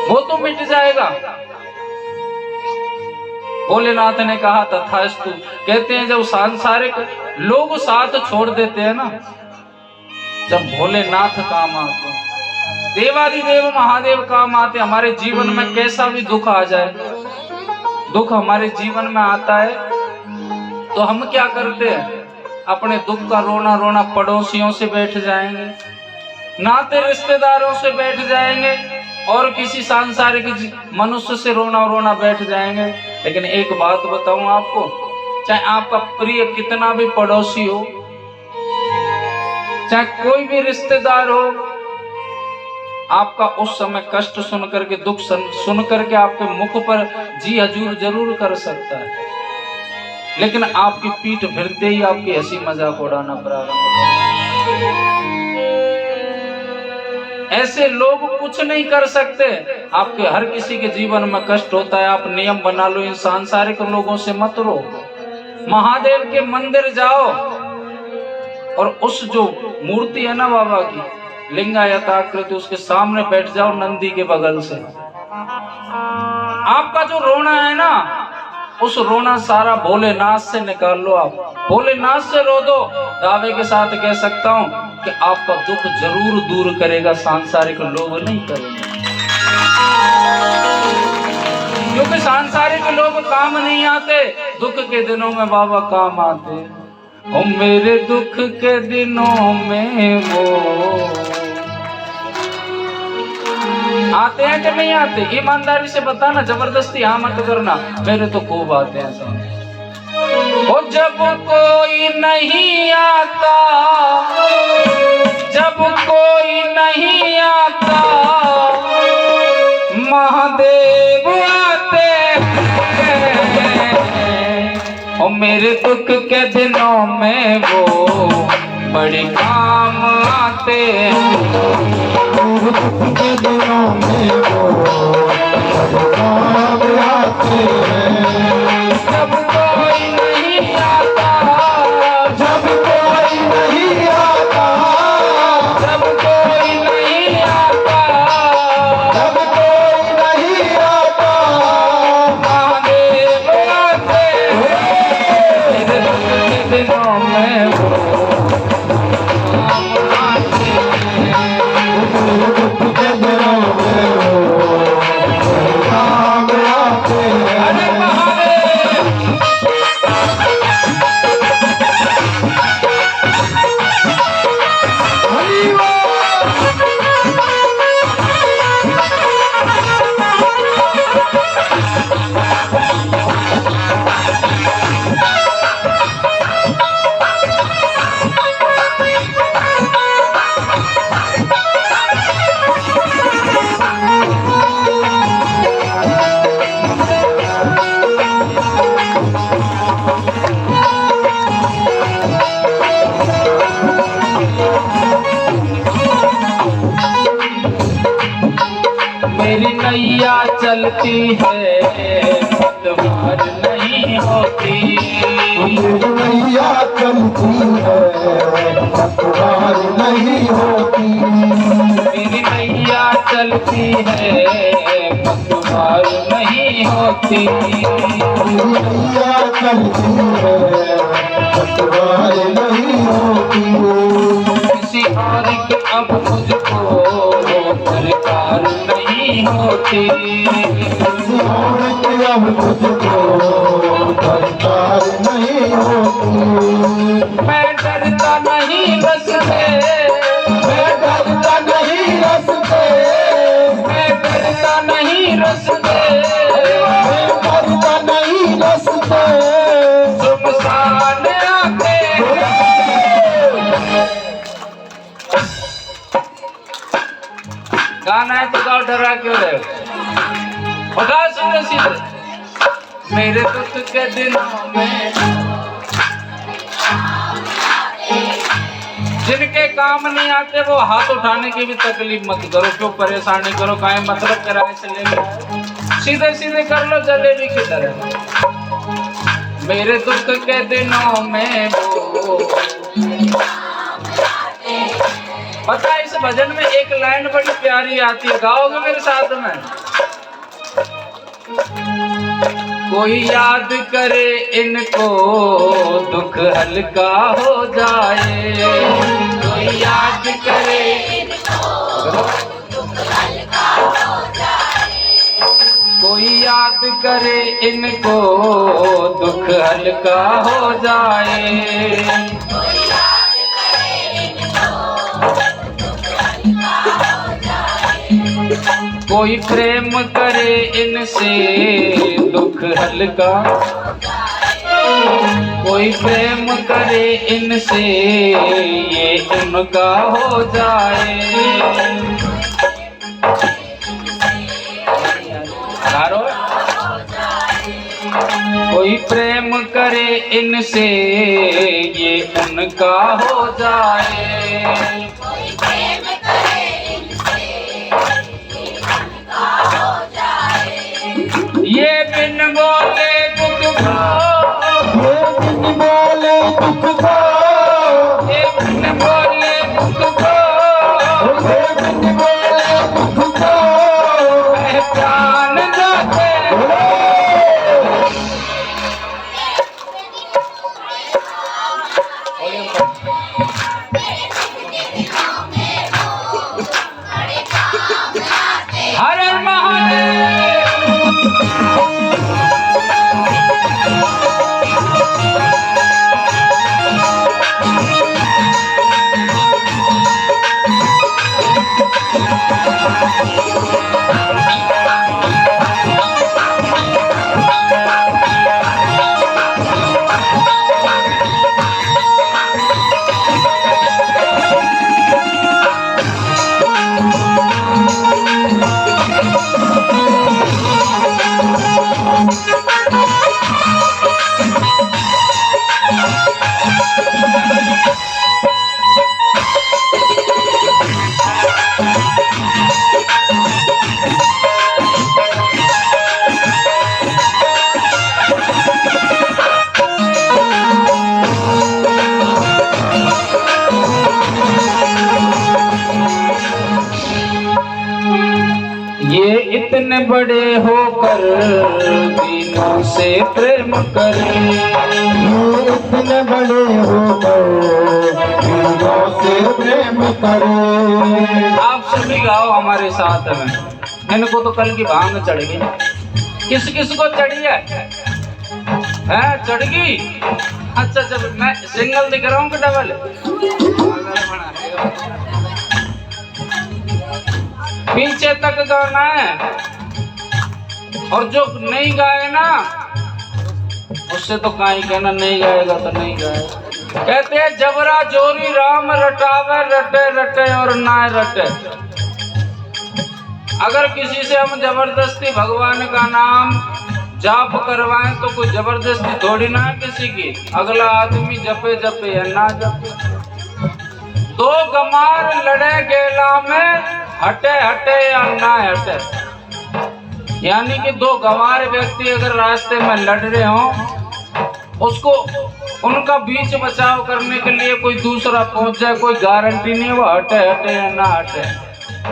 वो तो मिट जाएगा। भोलेनाथ ने कहा तथास्तु। कहते हैं जब सांसारिक लोग साथ छोड़ देते हैं ना, जब भोलेनाथ काम आते हैं, देवादिदेव महादेव काम आते, हमारे जीवन में कैसा भी दुख आ जाए, दुख हमारे जीवन में आता है तो हम क्या करते हैं, अपने दुख का रोना रोना पड़ोसियों से बैठ जाएंगे, नाते रिश्तेदारों से बैठ जाएंगे, और किसी सांसारिक मनुष्य से रोना रोना बैठ जाएंगे। लेकिन एक बात बताऊं आपको, चाहे आपका प्रिय कितना भी पड़ोसी हो, चाहे कोई भी रिश्तेदार हो, आपका उस समय कष्ट सुन करके, दुख सुन करके आपके मुख पर जी हजूर जरूर कर सकता है, लेकिन आपकी पीठ फिरते ही आपकी हंसी मजाक उड़ाना प्रारंभ कर। ऐसे लोग कुछ नहीं कर सकते। आपके हर किसी के जीवन में कष्ट होता है, आप नियम बना लो, इन सांसारिक लोगों से मत रो, महादेव के मंदिर जाओ और उस जो मूर्ति है ना बाबा की, लिंगायत आकृति, उसके सामने बैठ जाओ नंदी के बगल से। आपका जो रोना है ना, उस रोना सारा भोलेनाथ से निकाल लो, आप भोलेनाथ से रो दो। दावे के साथ कह सकता हूं कि आपका दुख जरूर दूर करेगा, सांसारिक लोग नहीं करेंगे, क्योंकि सांसारिक लोग काम नहीं आते, दुख के दिनों में बाबा काम आते। ओ मेरे दुख के दिनों में वो आते हैं कि नहीं आते? ईमानदारी से बताना, जबरदस्ती हाँ मत करना, मेरे तो खूब आते हैं सब। और जब कोई नहीं आता, जब कोई नहीं आता, महादेव आते हैं। और मेरे दुख के दिनों में वो बड़े काम आते हैं, के दिनों में वो काम आते हैं। जब कोई नहीं आता, जब कोई नहीं आता, जब कोई नहीं आता, जब कोई नहीं आता, महादेव आते हैं। मेरे दुख के दिनों में वो काम आते हैं। मेरी नैया चलती है पतवार नहीं होती, मेरी नैया चलती है पतवार नहीं होती, मेरी नैया चलती है पतवार नहीं होती, मेरी नैया चलती है पतवार नहीं होती। किसी और की अब मुझको दरकार नहीं होती, किसी और की अब मुझको दरकार नहीं होती। मैं डरता नहीं बस मैं डरता नहीं रस पे, मैं डरता नहीं रस पे, मैं डरता नहीं रस पे, सुमसान आके गाना है तो गाओ, डरा क्यों रहे हो? बता सीधे सीधे। मेरे दुख के दिनों में जिनके काम नहीं आते वो हाथ उठाने की भी तकलीफ मत करो, क्यों परेशानी करो, काहे मतलब किराए से ले लो, सीधे सीधे कर लो, जलेबी की तरह। मेरे दुख के दिनों में वो पता है, इस भजन में एक लाइन बड़ी प्यारी आती है, गाओगे मेरे साथ में? कोई याद करे इनको दुख हल्का हो जाए, कोई याद करे इनको दुख हल्का हो जाए, कोई याद करे इनको दुख हल्का हो जाए, कोई याद करे इनको दुख हल्का हो जाए, कोई प्रेम करे इनसे दुख हल्का, कोई प्रेम करे इनसे ये उनका हो जाए। कोई प्रेम करे इनसे ये उनका हो जाए, कोई प्रेम करे इनसे ये उनका हो जाए। ये बिन बोले दुख को, ये बिन बोले दुख को, ये बिन बोले दुख को, ये बिन बोले दुख को पहचान जाते। हर हर महादेव। ये इतने बड़े होकर दीनों से प्रेम करे, ये इतने बड़े होकर दीनों से प्रेम करे। आप सभी गाओ हमारे साथ में। इनको तो कल की भांग चढ़ गई। किस किस को चढ़ी है चढ़ गई? अच्छा चलो मैं सिंगल दिख रहा हूँ कि डबल? पीछे तक गाना है, और जो नहीं गाए ना उससे तो काई कहना, नहीं गाएगा तो नहीं गाएगा। कहते हैं जबरा जोरी राम रटावे, रटे रटे और ना रटे। अगर किसी से हम जबरदस्ती भगवान का नाम जाप करवाएं तो कोई जबरदस्ती थोड़ी ना है किसी की। अगला आदमी जपे जपे या ना जपे। दो गमार लड़े गेला में, हटे हटे या ना हटे। यानी कि दो गंवार व्यक्ति अगर रास्ते में लड़ रहे हो, उसको उनका बीच बचाव करने के लिए कोई दूसरा पहुंच जाए, कोई गारंटी नहीं वो हटे हटे या ना हटे।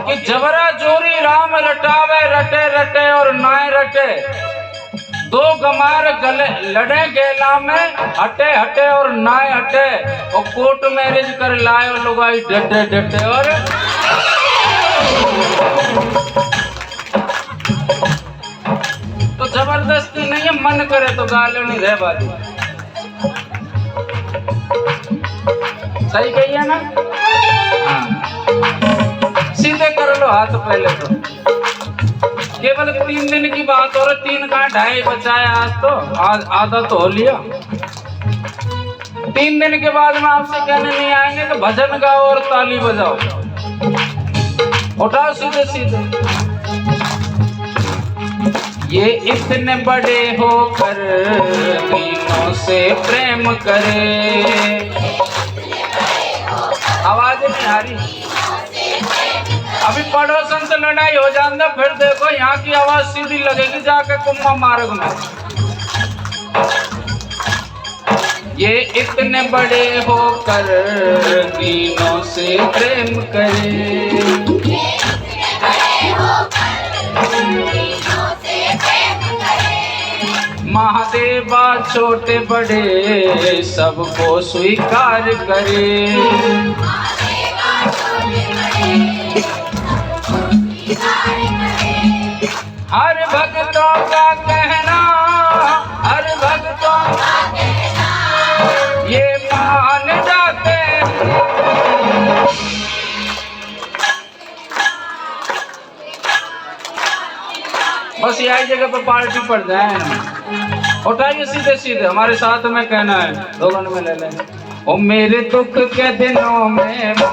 कि जबरा जोरी राम रटावे, रटे रटे और नाय रटे। दो गंवार गले लड़े गेला में, हटे हटे और नाय हटे। और कोर्ट मैरिज कर लाए और लुगाई डटे डटे। और तो जबरदस्ती नहीं है, मन करे तो गाले नहीं रह बाजी। सही कही है ना? हाँ। सीधे कर लो हाथ पहले तो। केवल 3 दिन की बात हो रही, 3 का 2.5 बचाया आज तो, आज आधा तो हो लिया। 3 दिन के बाद में आपसे कहने नहीं आएंगे तो भजन गाओ और ताली बजाओ। उठाओ सीधे सीधे। ये इतने बड़े होकर दीनों से प्रेम करे। आवाज नहीं आ रही। अभी पड़ोसन से लड़ाई हो जाता, फिर देखो यहाँ की आवाज सीधी लगेगी जाके कुम्मा मार्ग में। ये इतने बड़े होकर दीनों से प्रेम करे। ये इतने बड़े होकर दीनों से प्रेम महादेवा छोटे बड़े सबको स्वीकार करे। हर भक्तों का कहना, हर भक्तों का कहना ये मान जाते हैं। बस यही जगह पर पार्टी पड़ जाए ना, उठाइए सीधे सीधे हमारे साथ में कहना है, दोनों में ले लें। ओ मेरे दुख के दिनों में वो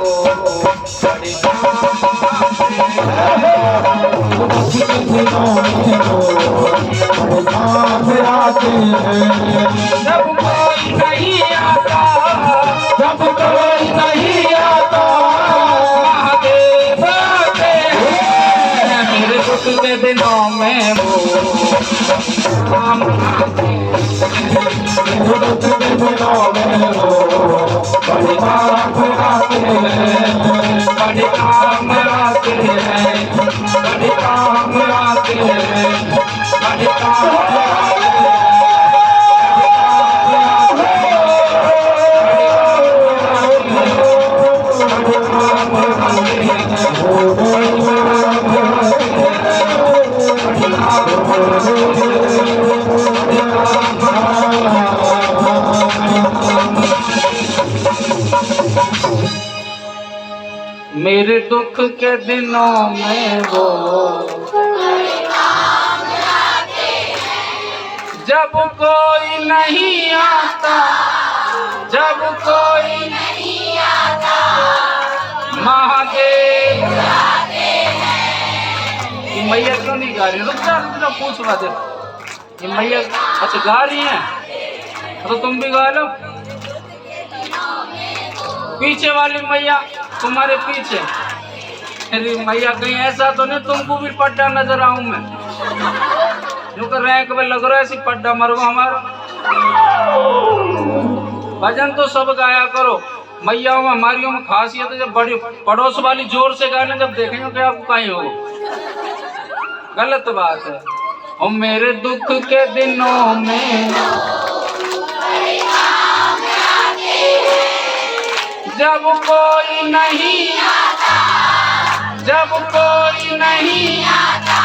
बड़ी जब कोई नहीं आता, जब कोई नहीं आता महादेव आते हैं। मेरे दुख के दिनों में वो काम आते हैं, दुख के दिनों में वो बड़े काम आते हैं, बड़े काम आते हैं, बड़े काम आते हैं, बड़े काम मेरे दुख के दिनों में वो जब कोई नहीं आता, जब कोई नहीं आता महादेव आते हैं। ये मैया क्यों नहीं गा रही? रुक जा पूछ रहा दे। ये मैया अच्छा गा रही है तो तुम भी गा लो। पीछे वाली मैया तुम्हारे पीछे, अरे मैया कहीं ऐसा तो नहीं तुमको भी पड्डा नजर आऊं मैं, जो कर रैंक में लग रहा है ऐसी पड्डा मरो हमारा। भजन तो सब गाया करो, मैयाओं में हमारियों में खासियत है जब बड़ी पड़ोस वाली जोर से गाने जब देखेंगे कि आपको कहीं हो, गलत बात है। और मेरे दुख के दिनों में जब कोई नहीं आता, जब कोई नहीं आता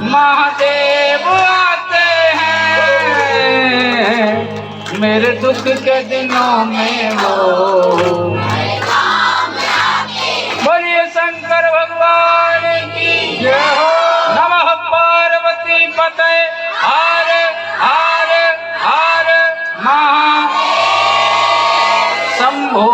महादेव आते हैं। मेरे दुख के दिनों में वो बोलिए शंकर भगवान की जय हो। नमः पार्वती पते हर हर हर महा शंभो।